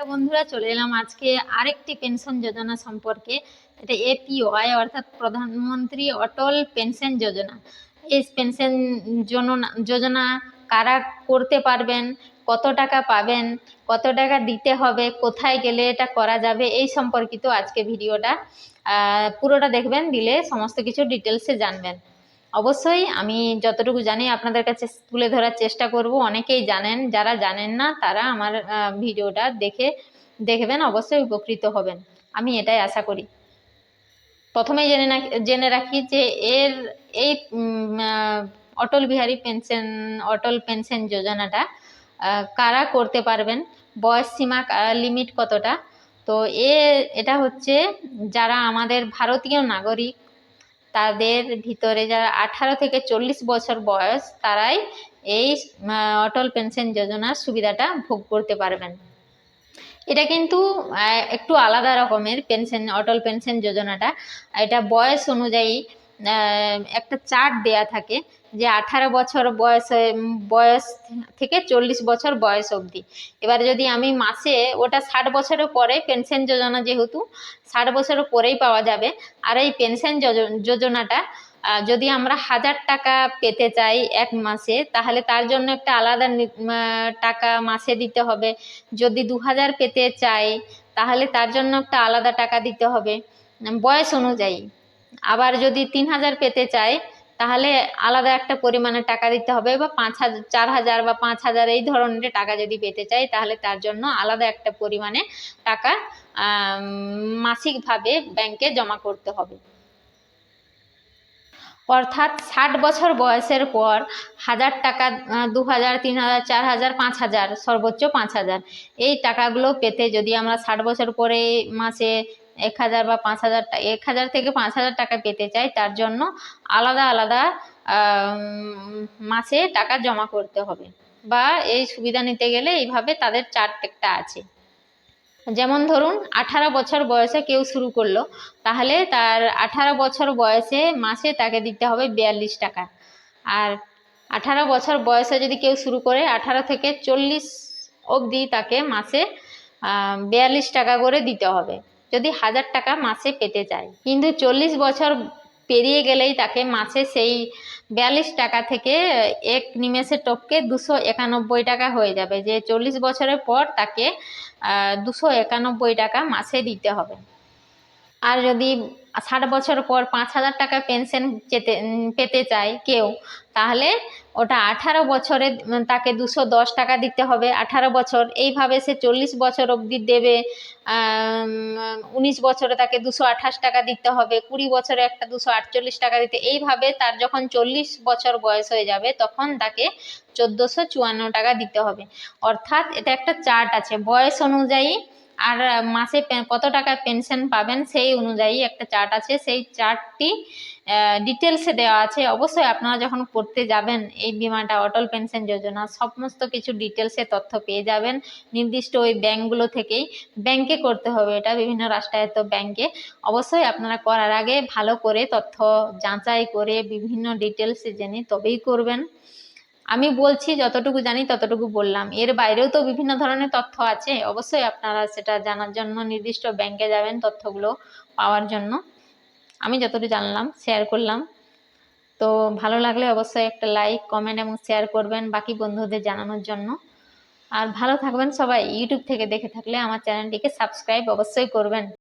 বন্ধুরা, চলে এলাম আজকে আরেকটি পেনশন যোজনা সম্পর্কে। এটা এপিওয়াই অর্থাৎ প্রধানমন্ত্রী অটল পেনশন যোজনা। এই পেনশন যোজনা কারা করতে পারবেন, কত টাকা পাবেন, কত টাকা দিতে হবে, কোথায় গেলে এটা করা যাবে, এই সম্পর্কিত আজকে ভিডিওটা পুরোটা দেখবেন, দিলে সমস্ত কিছু ডিটেলসে জানবেন। অবশ্যই আমি যতটুকু জানি আপনাদের কাছে তুলে ধরার চেষ্টা করব। অনেকেই জানেন, যারা জানেন না তারা আমার ভিডিওটা দেখবেন, অবশ্যই উপকৃত হবেন, আমি এটাই আশা করি। প্রথমেই জেনে রাখি যে এই অটল পেনশন যোজনাটা কারা করতে পারবেন, বয়স সীমা লিমিট কতটা। তো এটা হচ্ছে যারা আমাদের ভারতীয় নাগরিক, তাদের ভিতরে যারা 18 থেকে 40 বছর বয়স, তারাই এই অটল পেনশন যোজনার সুবিধাটা ভোগ করতে পারবেন। এটা কিন্তু একটু আলাদা রকমের পেনশন, অটল পেনশন যোজনাটা। এটা বয়স অনুযায়ী একটা চার্ট দেয়া থাকে যে 18 বছর বয়স থেকে 40 বছর বয়স অবধি। এবার যদি আমি মাসে, ওটা 60 বছরের পরে পেনশন যোজনা, যেহেতু 60 বছরের পরেই পাওয়া যাবে। আর এই পেনশন যোজনাটা যদি আমরা 1000 টাকা পেতে চাই এক মাসে, তাহলে তার জন্য একটা আলাদা টাকা মাসে দিতে হবে। যদি 2000 পেতে চাই তাহলে তার জন্য একটা আলাদা টাকা দিতে হবে বয়স অনুযায়ী। আবার যদি 3000 পেতে চাই তাহলে আলাদা একটা পরিমাণে টাকা দিতে হবে, বা 5000, 4000 বা 5000 এই ধরনের টাকা যদি পেতে চাই তাহলে তার জন্য আলাদা একটা পরিমাণে টাকা মাসিকভাবে ব্যাংকে জমা করতে হবে। অর্থাৎ 60 বছর বয়সের পর 1000 টাকা, 2000, 3000, 4000, 5000, সর্বোচ্চ 5000, এই টাকাগুলো পেতে যদি আমরা 60 বছর পরে মাসে 1000 বা 5000, 1000 থেকে 5000 টাকা পেতে চাই, তার জন্য আলাদা আলাদা মাসে টাকা জমা করতে হবে। বা এই সুবিধা নিতে গেলে এইভাবে তাদের চার্টটা আছে। যেমন ধরুন 18 বছর বয়সে কেউ শুরু করলো, তাহলে তার 18 বছর বয়সে মাসে তাকে দিতে হবে 42 টাকা। আর 18 বছর বয়সে যদি কেউ শুরু করে, 18 থেকে 40 অবধি তাকে মাসে 42 টাকা করে দিতে হবে যদি 1000 টাকা মাসে পেতে চায়। কিন্তু 40 বছর পেরিয়ে গেলেই তাকে মাসে সেই 42 টাকা থেকে এক নিমেষে টপকে 291 টাকা হয়ে যাবে, যে 40 বছরের পর তাকে 291 টাকা মাসে দিতে হবে। আর যদি 60 বছর পর 5000 টাকা পেনশন পেতে চায় কেউ, তাহলে ওটা 18 বছরে তাকে 210 টাকা দিতে হবে। 18 বছর, এইভাবে সে 40 বছর অবধি দেবে। 19 বছরে তাকে 228 টাকা দিতে হবে, 20 বছরে একটা 248 টাকা দিতে, এইভাবে তার যখন 40 বছর বয়স হয়ে যাবে তখন তাকে 1454 টাকা দিতে হবে। অর্থাৎ এটা একটা চার্ট আছে, বয়স অনুযায়ী আর মাসে কত টাকা পেনশন পাবেন সেই অনুযায়ী একটা চার্ট আছে। সেই চার্টটি ডিটেলসে দেওয়া আছে। অবশ্যই আপনারা যখন করতে যাবেন এই বিমাটা, অটল পেনশন যোজনা, সমস্ত কিছু ডিটেলসে তথ্য পেয়ে যাবেন নির্দিষ্ট ওই ব্যাংকগুলো থেকেই। ব্যাংকে করতে হবে এটা, বিভিন্ন রাষ্ট্রায়ত্ত ব্যাংকে। অবশ্যই আপনারা করার আগে ভালো করে তথ্য যাচাই করে বিভিন্ন ডিটেলসে জেনে তবেই করবেন। আমি বলছি যতটুকু জানি ততটুকু বললাম, এর বাইরেও তো বিভিন্ন ধরনের তথ্য আছে। অবশ্যই আপনারা সেটা জানার জন্য নির্দিষ্ট ব্যাংকে যাবেন তথ্যগুলো পাওয়ার জন্য। আমি যতটুকু জানলাম শেয়ার করলাম। তো ভালো লাগলে অবশ্যই একটা লাইক, কমেন্ট এবং শেয়ার করবেন বাকি বন্ধুদের জানানোর জন্য। আর ভালো থাকবেন সবাই। ইউটিউব থেকে দেখে থাকলে আমার চ্যানেলটিকে সাবস্ক্রাইব অবশ্যই করবেন।